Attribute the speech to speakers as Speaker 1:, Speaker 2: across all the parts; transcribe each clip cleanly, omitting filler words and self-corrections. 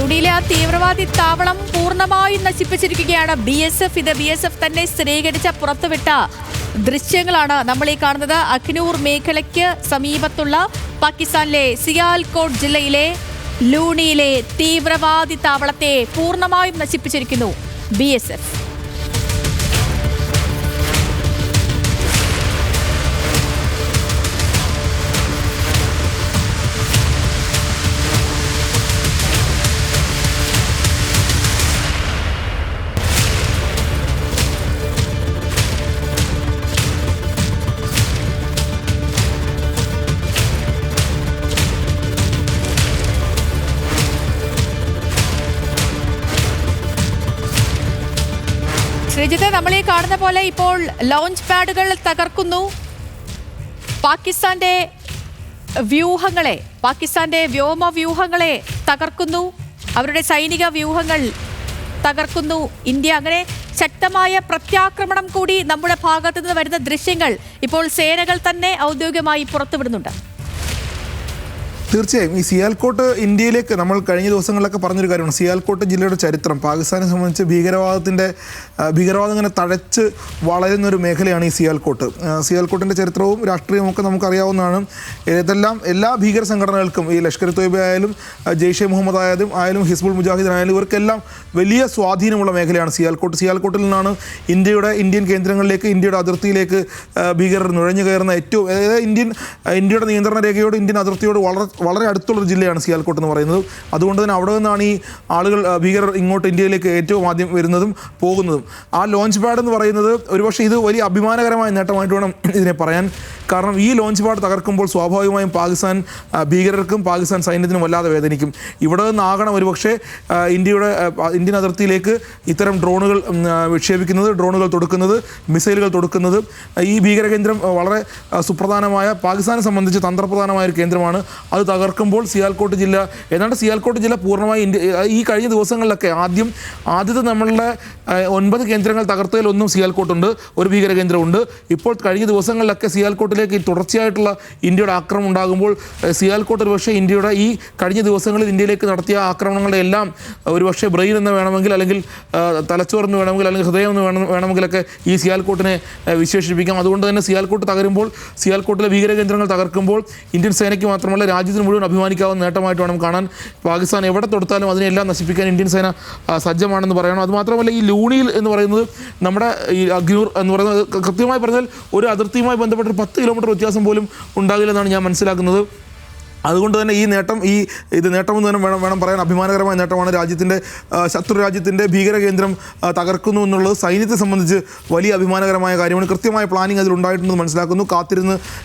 Speaker 1: ലൂണിയിലെ ആ തീവ്രവാദി താവളം പൂർണ്ണമായും നശിപ്പിച്ചിരിക്കുകയാണ് BSF. ഇത് BSF തന്നെ സ്ഥിരീകരിച്ച പുറത്തുവിട്ട ദൃശ്യങ്ങളാണ് നമ്മൾ ഈ കാണുന്നത്. അഖ്നൂർ മേഖലയ്ക്ക് സമീപത്തുള്ള പാകിസ്ഥാനിലെ സിയാൽകോട്ട് ജില്ലയിലെ ലൂണിയിലെ തീവ്രവാദി താവളത്തെ പൂർണ്ണമായും നശിപ്പിച്ചിരിക്കുന്നു BSF. ശ്രീജിത്ത്, നമ്മൾ ഈ കാണുന്ന പോലെ ഇപ്പോൾ ലോഞ്ച് പാഡുകൾ തകർക്കുന്നു. പാകിസ്ഥാന്റെ വ്യോമ വ്യൂഹങ്ങളെ തകർക്കുന്നു. അവരുടെ സൈനിക വ്യൂഹങ്ങൾ തകർക്കുന്നു ഇന്ത്യ. അങ്ങനെ ശക്തമായ പ്രത്യാക്രമണം കൂടി നമ്മുടെ ഭാഗത്തു നിന്ന് വരുന്ന ദൃശ്യങ്ങൾ ഇപ്പോൾ സേനകൾ തന്നെ ഔദ്യോഗികമായി പുറത്തുവിടുന്നുണ്ട്.
Speaker 2: തീർച്ചയായും ഈ സിയാൽകോട്ട് ഇന്ത്യയിലേക്ക് നമ്മൾ കഴിഞ്ഞ ദിവസങ്ങളിലൊക്കെ പറഞ്ഞൊരു കാര്യമാണ്. സിയാൽകോട്ട് ജില്ലയുടെ ചരിത്രം പാകിസ്ഥാനെ സംബന്ധിച്ച് ഭീകരവാദം ഇങ്ങനെ തഴച്ച് വളരുന്നൊരു മേഖലയാണ് ഈ സിയാൽകോട്ടിൻ്റെ ചരിത്രവും രാഷ്ട്രീയവും ഒക്കെ നമുക്കറിയാവുന്നതാണ്. എല്ലാ ഭീകര സംഘടനകൾക്കും ഈ ലഷ്കർ തോയ്ബ ആയാലും ജെയ്ഷെ മുഹമ്മദ് ആയാലും ഹിസ്ബുൾ മുജാഹിദീൻ ആയാലും ഇവർക്കെല്ലാം വലിയ സ്വാധീനമുള്ള മേഖലയാണ് സിയാൽകോട്ടിൽ നിന്നാണ് ഇന്ത്യൻ കേന്ദ്രങ്ങളിലേക്ക്, ഇന്ത്യയുടെ അതിർത്തിയിലേക്ക് ഭീകരർ നുഴഞ്ഞു കയറുന്ന ഇന്ത്യയുടെ നിയന്ത്രണ രേഖയോട്, ഇന്ത്യൻ അതിർത്തിയോട് വളരെ അടുത്തുള്ളൊരു ജില്ലയാണ് സിയാൽകോട്ട് എന്ന് പറയുന്നത്. അതുകൊണ്ട് തന്നെ അവിടെ നിന്നാണ് ഈ ഭീകരർ ഇങ്ങോട്ട് ഇന്ത്യയിലേക്ക് ഏറ്റവും ആദ്യം വരുന്നതും പോകുന്നതും. ആ ലോഞ്ച് പാഡ് എന്ന് പറയുന്നത് ഒരുപക്ഷെ ഇത് വലിയ അഭിമാനകരമായ നേട്ടമായിട്ട് വേണം ഇതിനെ പറയാൻ. കാരണം ഈ ലോഞ്ച് പാഡ് തകർക്കുമ്പോൾ സ്വാഭാവികമായും പാകിസ്ഥാൻ ഭീകരർക്കും പാകിസ്ഥാൻ സൈന്യത്തിനും വല്ലാതെ വേദനിക്കും. ഇവിടെ നിന്നാകണം ഒരുപക്ഷെ ഇന്ത്യൻ അതിർത്തിയിലേക്ക് ഇത്തരം ഡ്രോണുകൾ വിക്ഷേപിക്കുന്നത്, ഡ്രോണുകൾ തൊടുക്കുന്നത്, മിസൈലുകൾ തൊടുക്കുന്നത്. ഈ ഭീകരകേന്ദ്രം വളരെ സുപ്രധാനമായ, പാകിസ്ഥാനെ സംബന്ധിച്ച് തന്ത്രപ്രധാനമായ ഒരു കേന്ദ്രമാണ്. അത് തകർക്കുമ്പോൾ സിയാൽകോട്ട് ജില്ല പൂർണ്ണമായി ഈ കഴിഞ്ഞ ദിവസങ്ങളിലൊക്കെ ആദ്യത്തെ നമ്മളുടെ 9 കേന്ദ്രങ്ങൾ തകർത്തതിലൊന്നും സിയാൽകോട്ടുണ്ട്, ഒരു ഭീകര കേന്ദ്രമുണ്ട്. ഇപ്പോൾ കഴിഞ്ഞ ദിവസങ്ങളിലൊക്കെ സിയാൽകോട്ടിലേക്ക് തുടർച്ചയായിട്ടുള്ള ഇന്ത്യയുടെ ആക്രമണം ഉണ്ടാകുമ്പോൾ സിയാൽകോട്ട് ഒരുപക്ഷെ ഇന്ത്യയുടെ ഈ കഴിഞ്ഞ ദിവസങ്ങളിൽ ഇന്ത്യയിലേക്ക് നടത്തിയ ആക്രമണങ്ങളുടെ എല്ലാം ഒരുപക്ഷെ ബ്രെയിൻ എന്ന് വേണമെങ്കിൽ, അല്ലെങ്കിൽ തലച്ചോറെന്ന് വേണമെങ്കിൽ, അല്ലെങ്കിൽ ഹൃദയം എന്ന് വേണമെങ്കിലൊക്കെ ഈ സിയാൽകോട്ടിനെ വിശേഷിപ്പിക്കാം. അതുകൊണ്ട് തന്നെ സിയാൽകോട്ട് തകരുമ്പോൾ, സിയാൽകോട്ടിലെ ഭീകര കേന്ദ്രങ്ങൾ തകർക്കുമ്പോൾ ഇന്ത്യൻ സേനയ്ക്ക് മാത്രമല്ല രാജ്യത്തിന് മുഴുവൻ അഭിമാനിക്കാവുന്ന നേട്ടമായിട്ട് വേണം കാണാൻ. പാകിസ്ഥാൻ എവിടെ തൊടുത്താലും അതിനെല്ലാം നശിപ്പിക്കാൻ ഇന്ത്യൻ സേന സജ്ജമാണെന്ന് പറയണം. അതുമാത്രമല്ല ഈ ലൂണിയിൽ എന്ന് പറയുന്നത് നമ്മുടെ ഈ അഖ്നൂർ എന്ന് പറയുന്നത് കൃത്യമായി പറഞ്ഞാൽ ഒരു അതിർത്തിയുമായി ബന്ധപ്പെട്ട 10 കിലോമീറ്റർ വ്യത്യാസം പോലും ഉണ്ടാകില്ലെന്നാണ് ഞാൻ മനസ്സിലാക്കുന്നത്. അതുകൊണ്ട് തന്നെ ഈ നേട്ടമെന്ന് തന്നെ വേണം പറയാൻ. അഭിമാനകരമായ നേട്ടമാണ്. ശത്രു രാജ്യത്തിൻ്റെ ഭീകര കേന്ദ്രം തകർക്കുന്നു എന്നുള്ളത് സൈന്യത്തെ സംബന്ധിച്ച് വലിയ അഭിമാനകരമായ കാര്യമാണ്. കൃത്യമായ പ്ലാനിങ് അതിലുണ്ടായിട്ടുണ്ടെന്ന് മനസ്സിലാക്കുന്നു.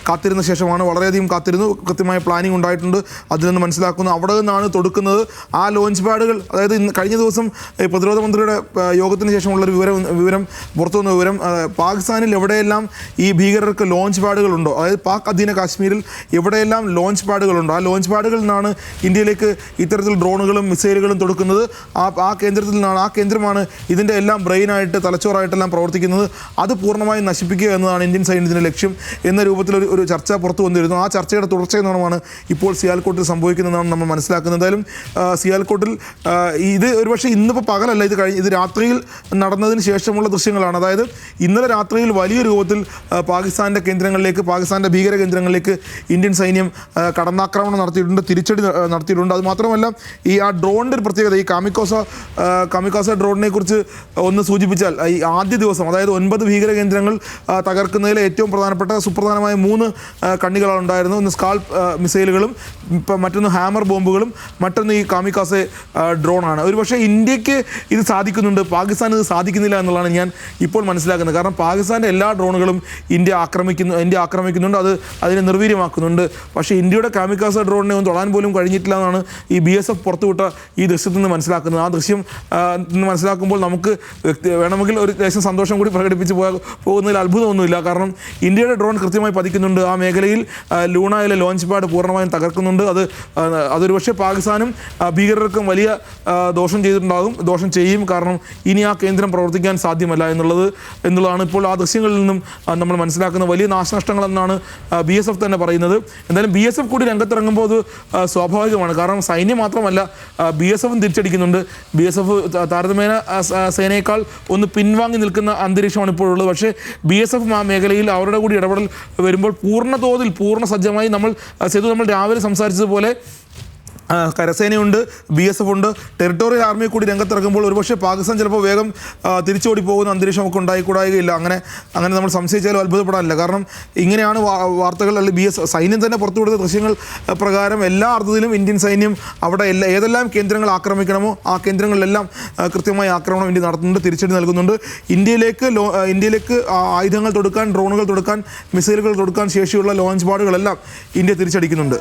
Speaker 2: കാത്തിരുന്ന ശേഷമാണ്, വളരെയധികം കാത്തിരുന്നു, കൃത്യമായ പ്ലാനിങ് ഉണ്ടായിട്ടുണ്ട്, അതിൽ നിന്ന് മനസ്സിലാക്കുന്നു. അവിടെ നിന്നാണ് തൊടുക്കുന്നത്. ആ ലോഞ്ച് പാഡുകൾ, അതായത് കഴിഞ്ഞ ദിവസം പ്രതിരോധ മന്ത്രിയുടെ യോഗത്തിന് ശേഷമുള്ളൊരു വിവരം പുറത്തു വന്ന വിവരം, പാകിസ്ഥാനിൽ എവിടെയെല്ലാം ഈ ഭീകരർക്ക് ലോഞ്ച് പാഡുകളുണ്ടോ, അതായത് പാക് അധീന കാശ്മീരിൽ എവിടെയെല്ലാം ലോഞ്ച് പാഡുകളുണ്ടോ ആ ലോഞ്ച് പാഡുകളിൽ നിന്നാണ് ഇന്ത്യയിലേക്ക് ഇത്തരത്തിൽ ഡ്രോണുകളും മിസൈലുകളും തൊടുക്കുന്നത്. ആ കേന്ദ്രമാണ് ഇതിൻ്റെ എല്ലാം ബ്രെയിനായിട്ട്, തലച്ചോറായിട്ടെല്ലാം പ്രവർത്തിക്കുന്നത്. അത് പൂർണ്ണമായും നശിപ്പിക്കുക എന്നതാണ് ഇന്ത്യൻ സൈന്യത്തിൻ്റെ ലക്ഷ്യം എന്ന രൂപത്തിൽ ഒരു ചർച്ച പുറത്തു വന്നിരുന്നു. ആ ചർച്ചയുടെ തുടർച്ചയെന്നാണ് ഇപ്പോൾ സിയാൽകോട്ടിൽ സംഭവിക്കുന്നതെന്നാണ് നമ്മൾ മനസ്സിലാക്കുന്നത്. എന്തായാലും സിയാൽകോട്ടിൽ ഇത് ഒരുപക്ഷെ ഇന്നിപ്പോൾ പകലല്ല, ഇത് രാത്രിയിൽ നടന്നതിന് ശേഷമുള്ള ദൃശ്യങ്ങളാണ്. അതായത് ഇന്നലെ രാത്രിയിൽ വലിയ രൂപത്തിൽ പാകിസ്ഥാൻ്റെ ഭീകര കേന്ദ്രങ്ങളിലേക്ക് ഇന്ത്യൻ സൈന്യം കടന്നാക്രമണം നടത്തിയിട്ടുണ്ട്, തിരിച്ചടി നടത്തിയിട്ടുണ്ട്. അതുമാത്രമല്ല ഈ ആ ഡ്രോണിൻ്റെ ഒരു പ്രത്യേകത, ഈ കാമിക്കാസ ഡ്രോണിനെ കുറിച്ച് ഒന്ന് സൂചിപ്പിച്ചാൽ, ഈ ആദ്യ ദിവസം അതായത് 9 ഭീകര കേന്ദ്രങ്ങൾ തകർക്കുന്നതിൽ ഏറ്റവും സുപ്രധാനമായ 3 കണ്ണികളാണ് ഉണ്ടായിരുന്നത്. ഒന്ന് സ്കാൽപ് മിസൈലുകളും, മറ്റൊന്ന് ഹാമർ ബോംബുകളും, മറ്റൊന്ന് ഈ കാമിക്കാസെ ഡ്രോണാണ്. ഒരുപക്ഷെ ഇന്ത്യക്ക് ഇത് സാധിക്കുന്നുണ്ട്, പാകിസ്ഥാൻ ഇത് സാധിക്കുന്നില്ല എന്നുള്ളതാണ് ഞാൻ ഇപ്പോൾ മനസ്സിലാക്കുന്നത്. കാരണം പാകിസ്ഥാൻ്റെ എല്ലാ ഡ്രോണുകളും ഇന്ത്യ ആക്രമിക്കുന്നുണ്ട്, അതിനെ നിർവീര്യമാക്കുന്നുണ്ട്. പക്ഷേ ഇന്ത്യയുടെ കാമിക്കാസ ഡ്രോണിനെ ഒന്നും തൊടാൻ പോലും കഴിഞ്ഞിട്ടില്ല എന്നാണ് ഈ BSF പുറത്തുവിട്ട ഈ ദൃശ്യത്തിൽ നിന്ന് മനസ്സിലാക്കുന്നത്. ആ ദൃശ്യം മനസ്സിലാക്കുമ്പോൾ നമുക്ക് വേണമെങ്കിൽ ഒരു ദേശം സന്തോഷം കൂടി പ്രകടിപ്പിച്ച് പോകുന്നതിൽ അത്ഭുതമൊന്നുമില്ല. കാരണം ഇന്ത്യയുടെ ഡ്രോൺ കൃത്യമായി പതിക്കുന്നുണ്ട്. ആ മേഖലയിൽ ലൂണയിലെ ലോഞ്ച് പാഡ് പൂർണ്ണമായും തകർക്കുന്നുണ്ട്. അതൊരു പക്ഷേ പാകിസ്ഥാനും ഭീകരർക്കും വലിയ ദോഷം ചെയ്യും. കാരണം ഇനി ആ കേന്ദ്രം പ്രവർത്തിക്കാൻ സാധ്യമല്ല എന്നുള്ളതാണ് ഇപ്പോൾ ആ ദൃശ്യങ്ങളിൽ നിന്നും നമ്മൾ മനസ്സിലാക്കുന്ന വലിയ നാശനഷ്ടങ്ങളെന്നാണ് BSF തന്നെ പറയുന്നത്. എന്തായാലും BSF കൂടി രംഗത്ത് രംഗത്തിറങ്ങുമ്പോൾ അത് സ്വാഭാവികമാണ്. കാരണം സൈന്യം മാത്രമല്ല BSFും തിരിച്ചടിക്കുന്നുണ്ട്. BSF താരതമ്യേന സേനയേക്കാൾ ഒന്ന് പിൻവാങ്ങി നിൽക്കുന്ന അന്തരീക്ഷമാണ് ഇപ്പോഴുള്ളത്. പക്ഷേ BSF ആ മേഖലയിൽ അവരുടെ കൂടി ഇടപെടൽ വരുമ്പോൾ പൂർണ്ണ തോതിൽ പൂർണ്ണ സജ്ജമായി നമ്മൾ രാവിലെ സംസാരിച്ചതുപോലെ കരസേനയുണ്ട്, BSF ഉണ്ട്, ടെറിട്ടോറിയൽ ആർമി കൂടി രംഗത്തിറങ്ങുമ്പോൾ ഒരുപക്ഷെ പാകിസ്ഥാൻ ചിലപ്പോൾ വേഗം തിരിച്ചോടി പോകുന്ന അന്തരീക്ഷമൊക്കെ ഉണ്ടായിക്കൂടായികയില്ല. അങ്ങനെ നമ്മൾ സംശയിച്ചാലും അത്ഭുതപ്പെടാനില്ല. കാരണം ഇങ്ങനെയാണ് വാർത്തകൾ. അല്ലെങ്കിൽ സൈന്യം തന്നെ പുറത്തുവിടുന്ന ദൃശ്യങ്ങൾ പ്രകാരം എല്ലാ അർത്ഥത്തിലും ഇന്ത്യൻ സൈന്യം അവിടെ ഏതെല്ലാം കേന്ദ്രങ്ങൾ ആക്രമിക്കണമോ ആ കേന്ദ്രങ്ങളിലെല്ലാം കൃത്യമായി ആക്രമണം ഇന്ത്യ നടത്തുന്നുണ്ട്, തിരിച്ചടി നൽകുന്നുണ്ട്. ഇന്ത്യയിലേക്ക് ആയുധങ്ങൾ തൊടുക്കാൻ, ഡ്രോണുകൾ തൊടുക്കാൻ, മിസൈലുകൾ തൊടുക്കാൻ ശേഷിയുള്ള ലോഞ്ച് പാഡുകളെല്ലാം ഇന്ത്യ തിരിച്ചടിക്കുന്നുണ്ട്.